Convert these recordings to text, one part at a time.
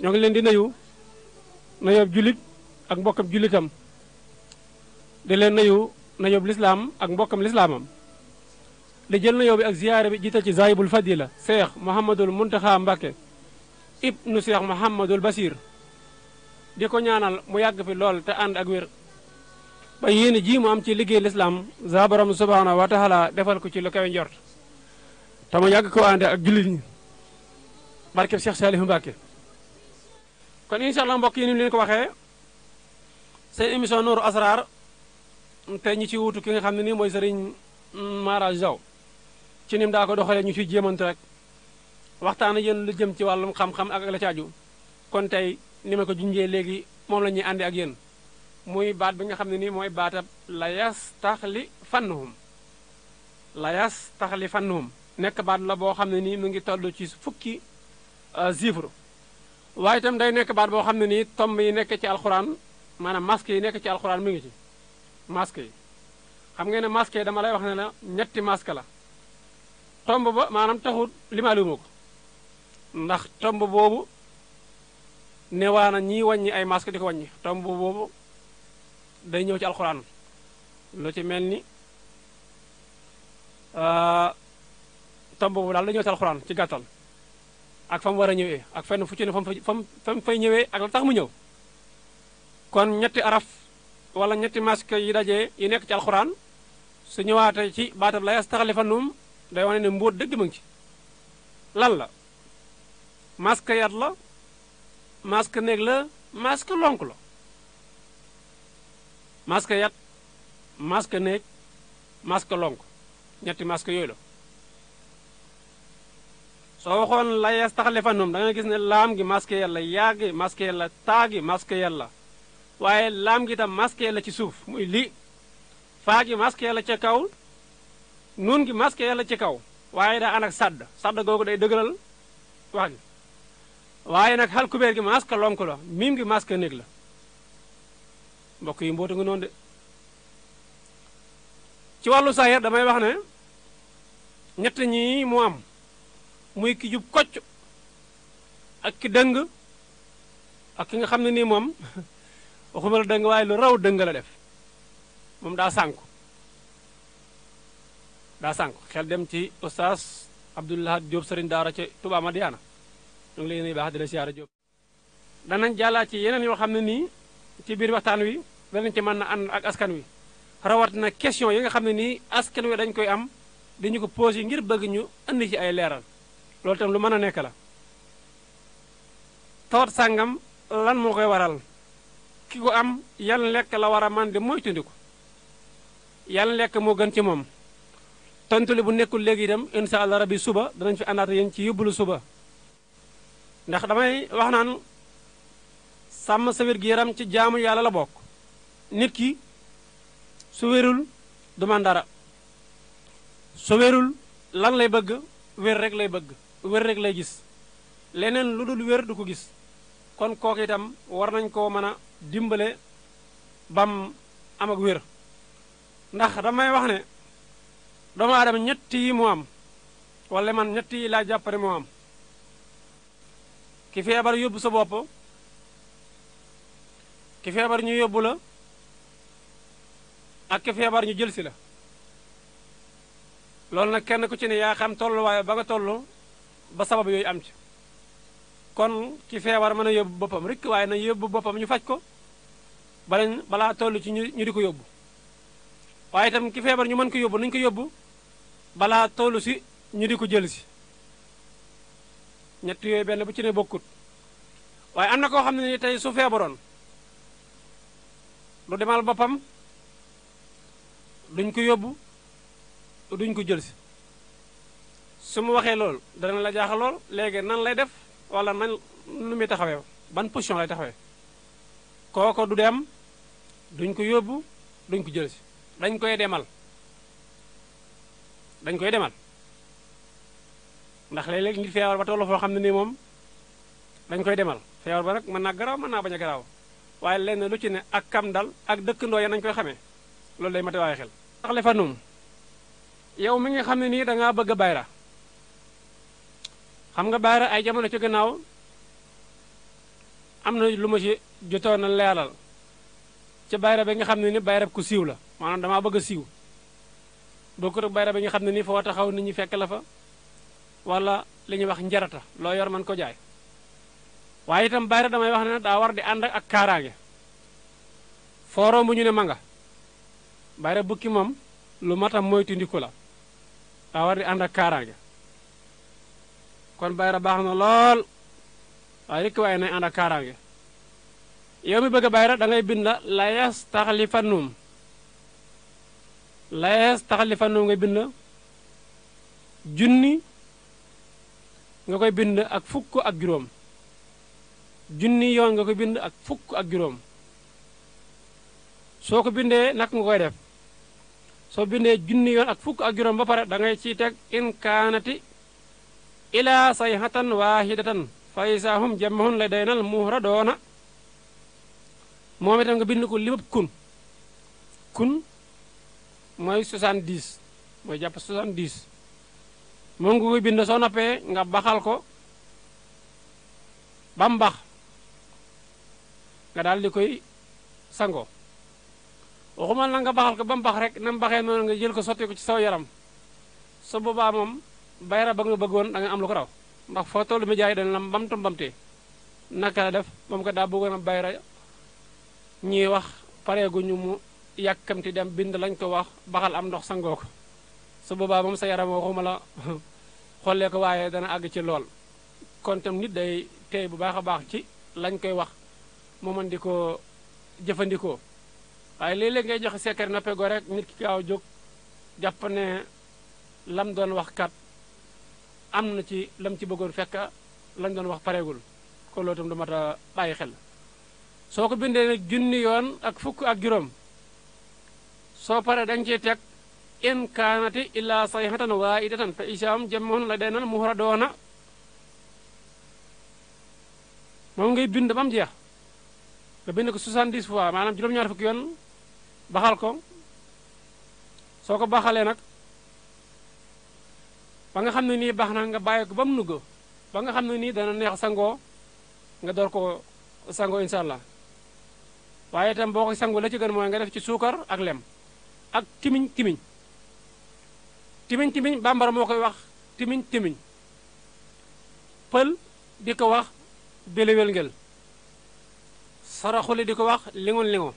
ñoo ngi leen di nuyu nuyoob jullit ak mbokkam jullitam di leen nuyu nuyoob lislaam ak mbokkam lislaamam di jël nuyoo bi ak ziyaare bi jiital ci zaahibul fadila Cheikh Mouhamadul Muntaxa Mbàkke ibnu Cheikh Mouhamadul Basir di ko ñaanal mu yàgg fi lool te ànd ak wér ba yéene ji mu am ci liggéey lislaam za borom subhaanahu wa taala defal ko ci lu kawe njort te mu yàgg ko ànd ak jullit ñi barkeb Cheikh Saliou Mbàkke kon incha allah mbokk yi ni leen ko waxee seen émission Nourou Asrar te ñi ci wutu ki nga xam ne nii mooy sëriñ Mara Diaw ci nim daa ko doxalee ñu ciy jéemantu rek waxtaan yéen lu jëm ci wàllum xam-xam ak la ci aju kon tey ni ma ko junjee léegi moom la ñuy àndi ak yéen muy baat bi nga xam ne nii mooy baatab layas taxli fannuhum layas taxli fannuhum nekk baat la boo xam ne nii mu ngi toll ci fukki chiffre waaye itam day nekk baat boo xam ne nii tomb yi nekk ci alxuraan maanaam masque yi nekk ci alxuraan mi ngi ci masque yi xam ngeen ne masque yi dama lay wax ne la ñetti masque la tomb ba maanaam taxul limaaluma ko ndax tomb boobu newaana ñiy wàññi ay masque di ko wàññi tomb boobu day ñëw ci alxuraan lu ci mel ni tomb boobu daal day ñëw ci alxuraan ci gàttal ak fa mu war a ñëwee ak fenn fu ci ne fa mu fay ñëwee ak la tax mu ñëw kon ñetti araf wala ñetti masque yi dajee yi nekk ci alxuraan su ñëwaatee ci baatab la yastaxlifannahum day wane ne mbóot dëgg ma ngi ci lan la masque yat la masque néeg la masque lonk la masque yat masque néeg masque lonk ñetti masque yooyu la soo waxoon la yastaxlifannahum da nga gis ne laam gi masque yàlla yaa gi masque yàlla taa gi masque yàlla waaye laam gi tam masque yàlla ci suuf muy lii faa gi masque yàlla ca kaw nuun gi masque yàlla ci kaw waaye daa ànd ak sàdd googu day dëgëral wax gi waaye nag xal kubéer gi masque lonk la miim gi masque néeg la mbokk yi mboota nga noonu de ci wàllu saayir damay wax ne ñett ñi mu am muy ki jub kocc ak ki dëng ak ki nga xam ne nii moom waxuma la dëng waaye lu raw dëng la def moom daa sànku xel dem ci oustaz Abdoulaye Diop sëriñ daara ci Touba Madiana ñu ngi lay nuyu baax di la siyaara Diop danañ jàllaat ci yeneen yoo xam ne nii ci biir waxtaan wi danañ ci mën na ànd ak askan wi rawat na question yi nga xam ne nii askan wi dañ koy am dañu ko posé ngir bëgg ñu indi ci ay leeral loolu tam lu mën a nekk la tawat sàngam lan moo koy waral ki ko am yan lekk la war a man di moytandiku yan lekk moo gën ci moom tontu li bu nekkul léegi itam incha allah rabbi suba danañ fi àndaata yéen ci yóbbulu suba ndax damay wax naan sàmm sa wér-gi-yaram ci jaamu yàlla la bokk nit ki su wérul du man dara su wérul lan lay bëgg wér rek lay bëgg wér rek lay gis leneen lu dul wér du ko gis kon kooku itam war nañ koo mën a dimbale bam am ak wér ndax damay wax ne doomu aadama ñett yi mu am wala man ñett yi laa jàppare moo am ki feebar yóbbu sa bopp ki feebar ñu yóbbu la ak ki feebar ñu jël si la loolu nag kenn ku ci ne yaa xam tolluwaaye ba nga toll ba sabab yooyu am ci kon ki feebar mën a yóbbu boppam rek waaye na yóbbu boppam ñu faj ko balaa toll ci ñu di ko yóbbu waaye itam ki feebar ñu mën ko yóbbu nañu ko yóbbu balaa toll si ñu di ko jël si ñett yooyu benn bu ci ne bokkut waaye am na koo xam ne ni tey su feebaroon du demal boppam duñ ko yóbbu duñ ko jël si su mu waxee loolu dana la jaaxal lool léegi nan lay def wala nan nu muy taxawee ban position lay taxawee kooko du dem duñ ko yóbbu duñ ko jël si dañ koy demal ndax léeg-léeg nit feebar ba tollu foo xam ne nii moom dañ koy demal feebar ba nag mën naa garaaw mën naa bañ a garaaw waaye lenn lu ci ne ak kam dal ak dëkkandoo ya nañ koy xamee loolu day mate waaye xel tax le fa num yow mi nga xam ne nii dangaa bëgg a bayra xam nga bayra ay jamono ci gannaaw am na lu ma ci jotoon a leeral ca bayra bi nga xam ne ni bayrab ku siiw la maanaam damaa bëgg a siiw bokkut ak bayra bi nga xam ne ni foo taxaw nit ñi fekk la fa wala li ñuy wax njarata loo yor man ko jaay waaye itam bayra damay wax ne daa war di ànd ak kaaraange fooroom bu ñu ne ma nga bayra bukki moom lu matam moytu ndiku la daa war di ànd ak kaaraange kon bayra baax na lool waaye rek waaye nay ànd ak kaaraange yow mi bëgg a bayra da ngay bind la yastaxlifannum ngay bind junni nga koy bind ak fukk ak juróom junni yoon nga koy bind ak fukk ak juróom soo ko bindee nak nga koy def soo bindee junni yoon ak fukk ak juróom ba pare da ngay ciy teg in kaanati ila sayhatan waahidatan fa isaahum jamahun la daynal muhradoona moom itam nga bind ko limab kun mooy 70 mooy jàpp 70 moom nga koy bind soo noppee nga baxal ko ba mu bax nga daal di koy sango waxuma na nga baxal ko ba mu bax rek na mu baxee noonu nga jël ko sotti ko ci saw yaram su boobaa moom bayra ba nga bëggoon da nga am lu ko raw ndax foo tollu média yi dañ la mbamtee naka la def moom ko daa bëggoon a bayra ñuy wax pareeguñu mu yàkkamti dem bind lañ ko wax baxal am ndox sangoo ko su boobaa moom sa yaram waxuma la xollee ko waaye dana àgg ci lool kon tam nit day tey bu baax a baax ci lañ koy wax mu mën di ko jëfandikoo waaye léeg-léeg ngay joxe secret noppee go rek nit ki gaaw jóg jàpp ne lam doon wax kat am na ci lam ci bëggoon fekk lañ doon wax pareegul kon loolu tam du mat a bàyyi xel soo ko bindee nag junni yoon ak fukk ak juróom soo paree dañ ciy teg in kaanati illa sayhatan waahidatan fa isaam jamahun la daynal muhradoona moom ngay bind ba mu jeex nga bind ko 70 fois maanaam juróom-ñaar fukki yoon baxal ko soo ko baxalee nag ba nga xam ne nii baax na nga bàyyi ko ba mu nugg ba nga xam ne nii dana neex sangoo nga door ko sangoo incha allah waaye itam boo ko sangoo la ci gën mooy nga def ci suukar ak lem ak timiñ bambara moo koy wax timiñ pël di ko wax béléwél ngel saraxuli di ko wax lingon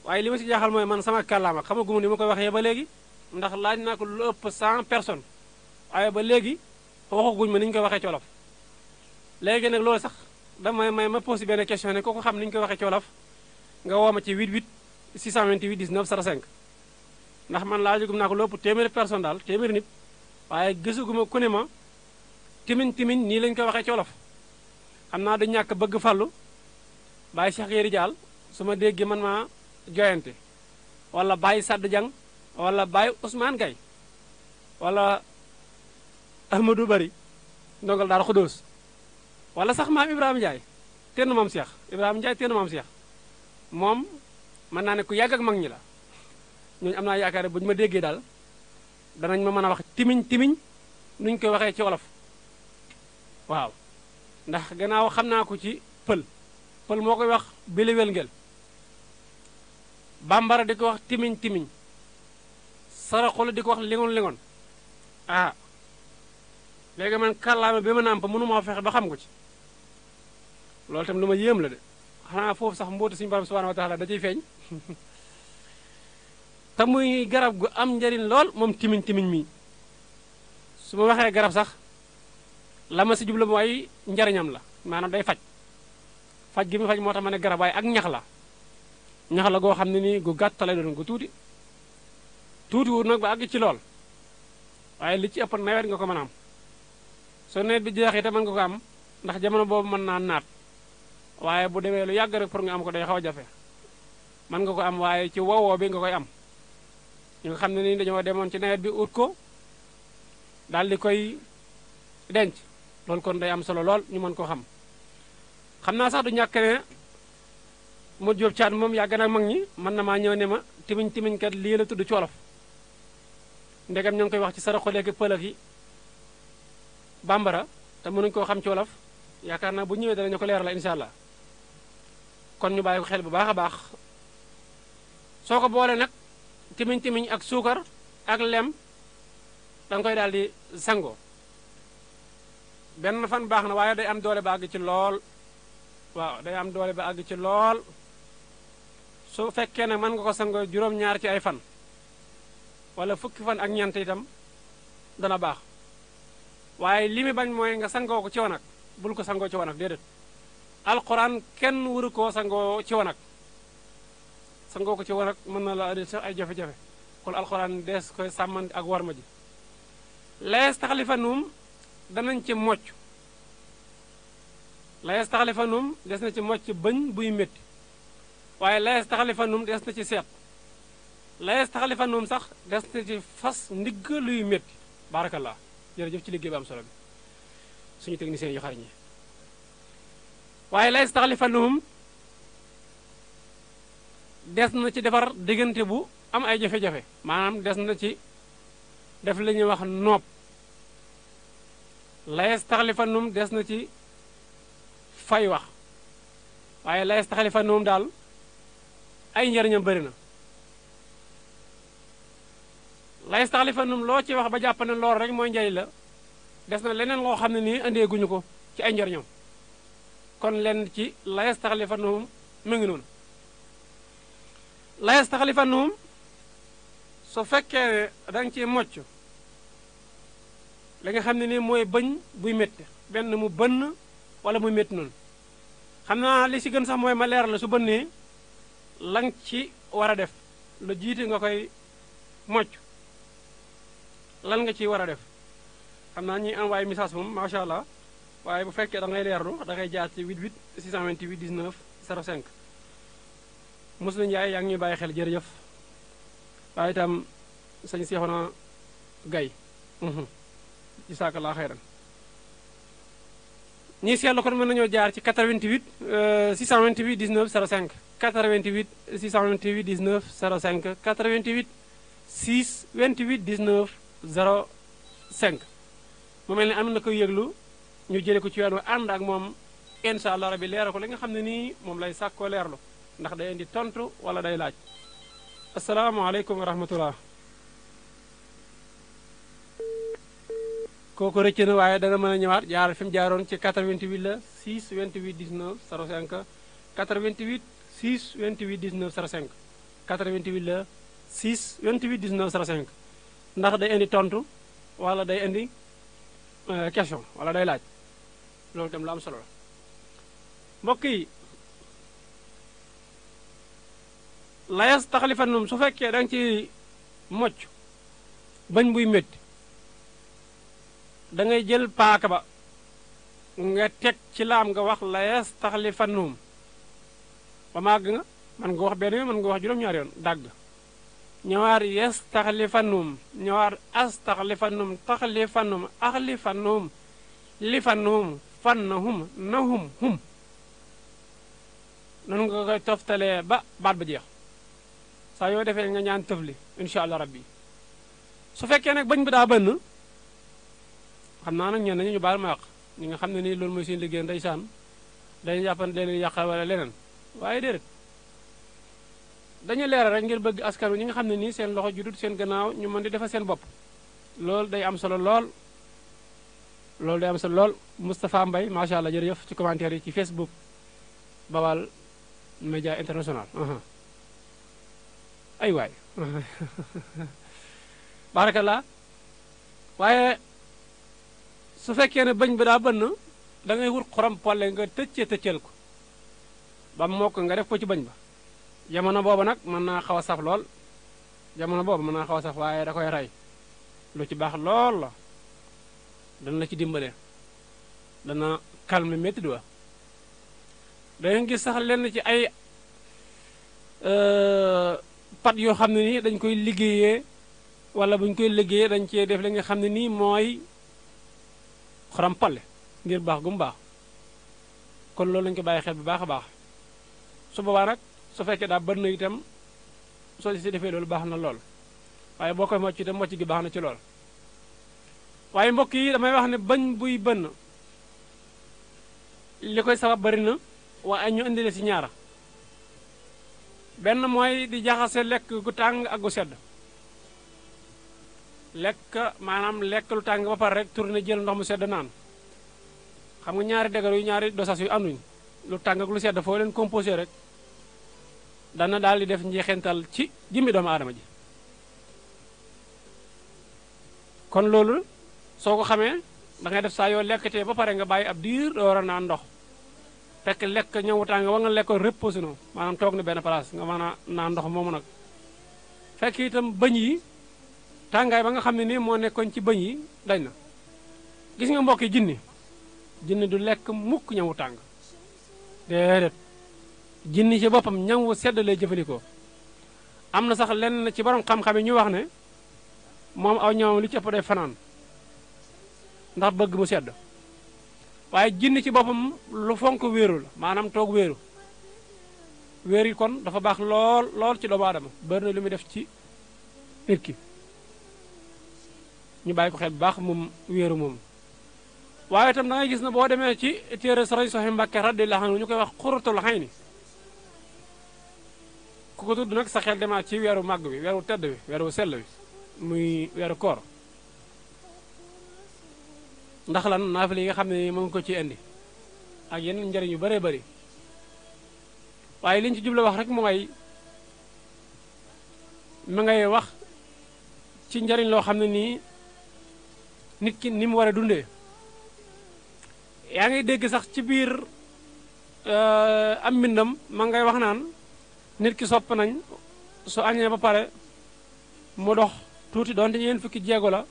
waaye li ma si jaaxal mooy man sama kàllaama xamaguma ni ma koy waxee ba léegi ndax laaj naa ko lu ëpp 100 personnes waaye ba léegi waxaguñ ma ni ñu koy waxee ci wolof léegi nag loolu sax dama may ma posé benn question ne ko xam ni ñu koy waxee ci wolof nga woo ma ci 88 628 19 05 ndax man laajagum naa ko lu ëpp téeméeri personne daal téeméeri nit waaye gisuguma ku ne ma timiñ nii lañ koy waxee ci wolof xam naa du ñàkk bëgg fàllu bàyyi Cheikh Yéri Dial su ma déggee man maa joyante wala bàyyi Sadd Jang wala bàyyi Ousmane Gay wala Ahmadou Bari ndongal daal Xudóos wala sax maam Ibrahima Ndiaye tenn maam Cheikh Ibrahima Ndiaye tenn maam Cheikh moom mën naa ne ku yàgg ak mag ñi la ñooñu am naa yaakaar ne bu ñu ma déggee daal danañ ma mën a wax timiñ nuñ koy waxee ci wolof waaw ndax gannaaw xam naa ko ci pël moo koy wax béléwél ngel bambara di ko wax timiñ saraxolu di ko wax lingon ah léegi man kàllaama bi ma nàmp mënu maa fexe ba xam ko ci loolu tam lu ma yéem la de xanaa foofu sax mbootu suñu borom subhanahu wa taala da ciy feeñ te muy garab gu am njariñ lool moom timiñ mi su ma waxee garab sax la ma si jublu mooy njariñam la maanaam day faj gi mu faj moo tax ma ne garab waaye ak ñax la goo xam ne nii gu gàtt lay doon gu tuuti wut nag ba àgg ci lool waaye li ci ëpp nawet nga ko mën a am soo nawet bi jeexee te mën nga ko am ndax jamono boobu mën naa naat waaye bu demee lu yàgg rek pour nga am ko day xaw a jafe mën nga ko am waaye ci wowoo bi nga koy am ñu nga xam ne nii dañoo demoon ci nawet bi ut ko daal di koy denc loolu kon day am solo lool ñu mën koo xam naa sax du ñàkk ne mu jóob caat moom yàgg na mag ñi mën na maa ñëw ne ma timiñ kat lii la tudd ci wolof ndegam ñoo ngi koy wax ci saraxoleeki pëlëk yi bambara te mënuñu koo xam ci wolof yaakaar naa bu ñëwee danañu ko leeral incha allah kon ñu bàyyi ko xel bu baax a baax soo ko boole nag timiñ timiñ ak suukar ak lem da nga koy daal di sangoo benn fan baax na waaye day am doole ba àgg ci lool waaw day am doole ba àgg ci lool su fekkee nag mën nga ko sangoo juróom-ñaar ci ay fan wala fukki fan ak ñeent itam dana baax waaye li mi bañ mooy nga sangoo ko ci wanag bul ko sangoo ci wanag déedéet alquran kenn waru koo sangoo ci wanag sangoo ko ci wanag mën na la andi sax ay jafe-jafe kon alquran dees koy sàmmandi ak warma ji laes taxalifanum danañ ci mocc laes taxalifanum des na ci mocc bëñ buy métti waaye laes taxalifanum des na ci seet laes taxalifanum sax des na ci fas ndigg luy métti barakallah jërëjëf ci liggéey bu am solo bi suñu technicien yu xarañ yi waaye laes taxalifanum des na ci defar diggante bu am ay jafe-jafe maanaam des na ci def li ñuy wax noob laes taxalifanum des na ci fay wax waaye laes taxalifanum daal ay njariñam bëri na laes taxalifanum loo ci wax ba jàpp ne lool rek mooy njariñ la des na leneen loo xam ne nii andee guñu ko ci ay njariñam kon leen ci laes taxalifanum mu ngi noonu laes taxalifanum su fekkee ne danga ci mocc li nga xam ne nii mooy bëñ buy métti benn mu bënn wala muy métti noonu xam naa li si gën sax mooy ma leer la su bënnee lang ci war a def lu jiite nga koy mocc lan nga ci war a def xam naa ñuy envoyé message moom macha allah waaye bu fekkee da ngay leerlu da ngay jaar ci 88 628 19 05 Moussa Ndiaye yaa ngi ñuy bàyyi xel jërëjëf waaye itam sëñ Seexuna Gay jazaakallaahu xayran ñii seetlu kon mën nañoo jaar ci 88 628 19 05 88 628 19 05 88 628 19 05 mu mel ni am na koy yëglu ñu jëlee ko ci yoon wa ànd ak moom incha allah rabbi leeral ko li nga xam ne nii moom lay sàkkoo leerlu ndax day indi tontu wala day laaj asalaamaaleykum wa rahmatullah kooku rëcc na waaye dana mën a ñëwaat jaar fi mu jaaroon ci 88 la 6 28 19 05 88 6 28 19 05 88 la 6 28 19 05 ndax day indi tontu wala day indi question wala day laaj loolu itam lu am solo la mbokk yi layas taxalifanum su fekkee da nga ci mocc bañ buy métti da ngay jël paaka ba nga teg ci laam nga wax layas taxalifanum ba màgg nga mën nga wax benn yoon mën nga wax juróom-ñaari yoon dàgg ñëwaar yes taxalifanum ñëwaar as taxalifanum taxalifanum axlifanum lifanum fannahum nahum hum noonu nga koy toftalee ba baat ba jeex saa yoo defee nga ñaan tëfli incha allah rabbi su fekkee nag bañ bi daa bënn xam naa nag ñenn ñu baal ma yàq ñi nga xam ne nii loolu mooy seen liggéey ndeysaan dañu jàppan leen yàqal wala leneen waaye déedéet dañu leeral rek ngir bëgg askan wi ñi nga xam ne nii seen loxo judut seen gannaaw ñu mën di defal seen bopp loolu day am solo lool loolu day am solo lool Moustapha Mbaye macha allah jërëjëf ci commentaire yi ci Facebook Bawal Média International ay waay barakallah waaye su fekkee ne bañ bi daa bënn da ngay wut xorom polle nga tëcceel ko ba mokk nga def ko ci bañ ba jamono boobu nag mën naa xaw a saf lool jamono boobu mën naa xaw a saf waaye da koy rey lu ci baax lool la dana la ci dimbale dana calme métti du wa danga gis sax lenn ci ay pat yoo xam ne nii dañ koy liggéeyee wala buñ koy liggéeyee dañ cee def li nga xam ne nii mooy xorom polle ngir baax gu mu baax kon loolu lañu ko bàyyi xel bu baax a baax su boobaa nag su fekkee daa bën na itam soo si defee loolu baax na lool waaye boo koy mocc itam mocc gi baax na ci lool waaye mbokk yi damay wax ne bañ buy bënn li koy sabab bari na waaye ñu indile si ñaara benn mooy di jaxase lekk gu tàng ak gu sedd lekk maanaam lekk lu tàng ba pare rek tourné jël ndox mu sedd naan xam nga ñaari degré yu ñaari dosage yu ànduñ lu tàng ak lu sedd foo leen composé rek dana daal di def njeexental ci jëmmi doomu aadama ji kon loolu soo ko xamee da ngay def saa yoo lekkatee ba pare nga bàyyi ab diir door a naan ndox fekk lekk ñamu tàng wa nga lekkoon reposé no maanaam toog na benn place nga mën a naan ndox moomu nag fekk itam bëñ yi tàngaay ba nga xam ne nii moo nekkoon ci bëñ yi dañ na gis nga mbokk yi jinni du lekk mukk ñamu tàng déedéet jinni ci boppam ñam wu sedd lay jëfandikoo am na sax lenn ci borom xam-xam yi ñu wax ne moom aw ñamam li ci ëpp day fanaan ndax bëgg mu sedd waaye jinni ci boppam lu fonk wéeru la maanaam toog wéeru wéer yi kon dafa baax lool ci doomu aadama bari na lu muy def ci nit ki ñu bàyyi ko xel bu baax moom wéeru moom waaye itam da ngay gis na boo demee ci téere Sëriñ Soxi Mbàkke radiyallaahu anhu ñu koy wax xuratul xayni ku ko tudd nag sa xel demaat ci weeru màgg bi weeru tedd bi weeru sell bi muy weeru koor ndax lan naafila yi nga xam ne mu ngi ko ci indi ak yeneen njëriñ yu bëree bëri waaye liñ ci jublu wax rek mooy mi ngay wax ci njëriñ loo xam ne nii nit ki ni mu war a dundee yaa ngi dégg sax ci biir am mbindam ma ngay wax naan nit ki sopp nañ su añee ba pare mu dox tuuti doonte ñeen fukki jéego la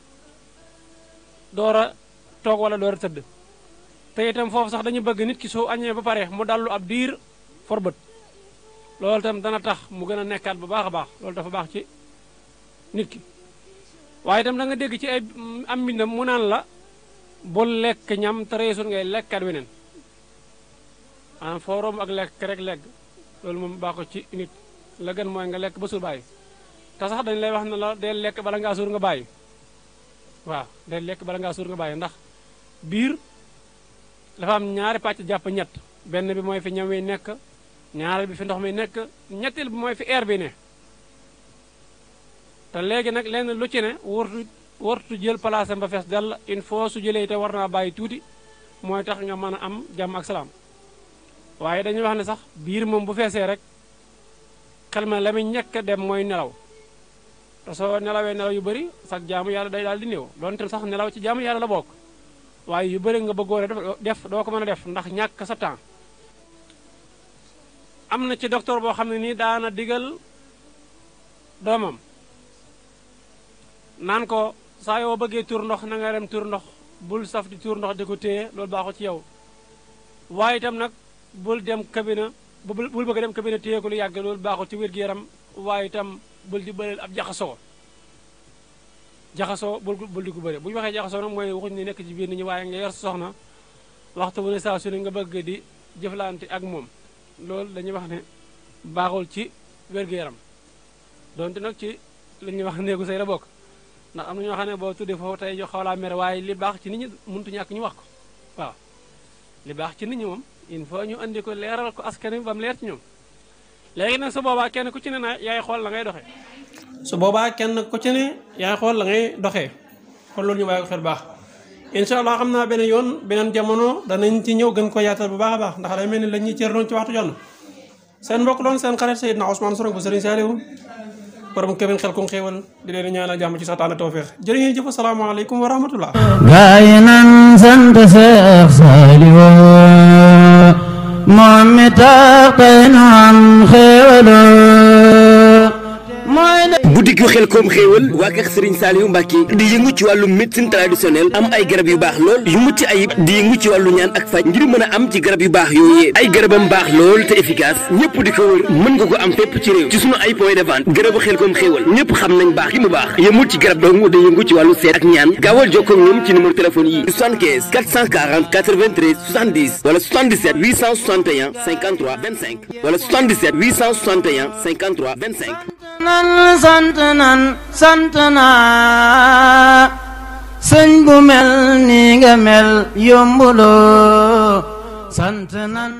door a toog wala door a tëdd te itam foofu sax dañu bëgg nit ki soo añee ba pare mu dallu ab diir forbët loolu itam dana tax mu gën a nekkaat bu baax a baax loolu dafa baax ci nit ki waaye itam da nga dégg ci ay am mbindam mu naan la bul lekk ñam te reesul ngay lekkat weneen maanaam foo romb ak lekk rek lekk loolu moom baaxul ci nit la gën mooy nga lekk ba suur bàyyi te sax dañ lay wax ne la dee lekk bala ngaa suur nga bàyyi waaw dee lekk bala ngaa suur nga bàyyi ndax biir dafa am ñaari pàcc jàpp ñett benn bi mooy fi ñam wi nekk ñaareel bi fi ndox mi nekk ñetteel bi mooy fi air bi ne te léegi nag lenn lu ci ne wartu jël place am ba fees dell il faut su jëlee te war naa bàyyi tuuti mooy tax nga mën a am jàmm ak salaam waaye dañuy wax ne sax biir moom bu feesee rek xel ma la muy ñekk dem mooy nelaw te soo nelawee nelaw yu bëri sax jaamu yàlla day daal di néew doonte sax nelaw ci jaamu yàlla la bokk waaye yu bëri nga bëggoon a def doo ko mën a def ndax ñàkk sa temps am na ci docteur boo xam ne nii daana digal doomam naan ko saa yoo bëggee tur ndox na nga dem tur ndox bul saf di tur ndox di ko téye loolu baaxul ci yow waaye itam nag bul dem kabina bul bëgg dem kabina téye ko lu yàgg loolu baaxul ci wér-gu-yaram waaye itam bul di bëreel ab jaxasoo bul di ko bëre bu ñu waxee jaxasoo nag mooy waxuñu ne nekk ci biir nit ñi waaye nga yor sa soxna waxtu bu ne saa su ne nga bëgg di jëflante ak moom loolu dañuy wax ne baaxul ci wér-gu-yaram donte nag ci li ñuy wax néegu say la bokk ndax am na ñoo xam ne boo tuddee foofu tey jox xawlaa mere waaye li baax ci nit ñi mënut ñàkk ñu wax ko waaw li baax ci nit ñi moom il faut ñu andi ko leeral ko askan wi ba mu leer ci ñoom léegi nag su boobaa kenn ku ci ne na yaay xool la ngay doxee su boobaa kenn ku ci ne yaay xool la ngay doxee kon loolu ñu bàyyi ko xel baax incha allah xam naa beneen yoon beneen jamono danañ ci ñëw gën ko yaatal bu baax a baax ndax day mel ni la ñuy cër doon ci waxtu jot na seen mbokk doon seen xarit Seydina Ousmane Sorong bu Serigne Saliou borom Kébémer Xelkom xéewal di leen ñaanal jàmm ci sataan tawfeex jërë ngeen jëf asalaamaaleykum wa rahmatullah gaay nan sant Seex Saliou moom mi tax tey nu am xéewal boutique yu Xelkom xéewal waa kër Serigne Saliou Mbacké di yëngu ci wàllu médecine traditionnelle am ay garab yu baax lool yu mucc ayib di yëngu ci wàllu ñaan ak faj ngir mën a am ci garab yu baax yooyee ay garabam baax lool te efficace ñëpp di ko wër mën nga ko am fépp ci réew ci sunu ay point de vente garabu Xelkom xéewal ñëpp xam nañ baax gi mu baax yëmul ci garab dong day yëngu ci wàllu seet ak ñaan gaawal jokkoo ak ñoom ci numéro téléphone yi 75 440 93 70 wala 77 861 53 25 wala 77 861 53 25 sant naa sëñ bu mel ni nga mel yombuloo sant nan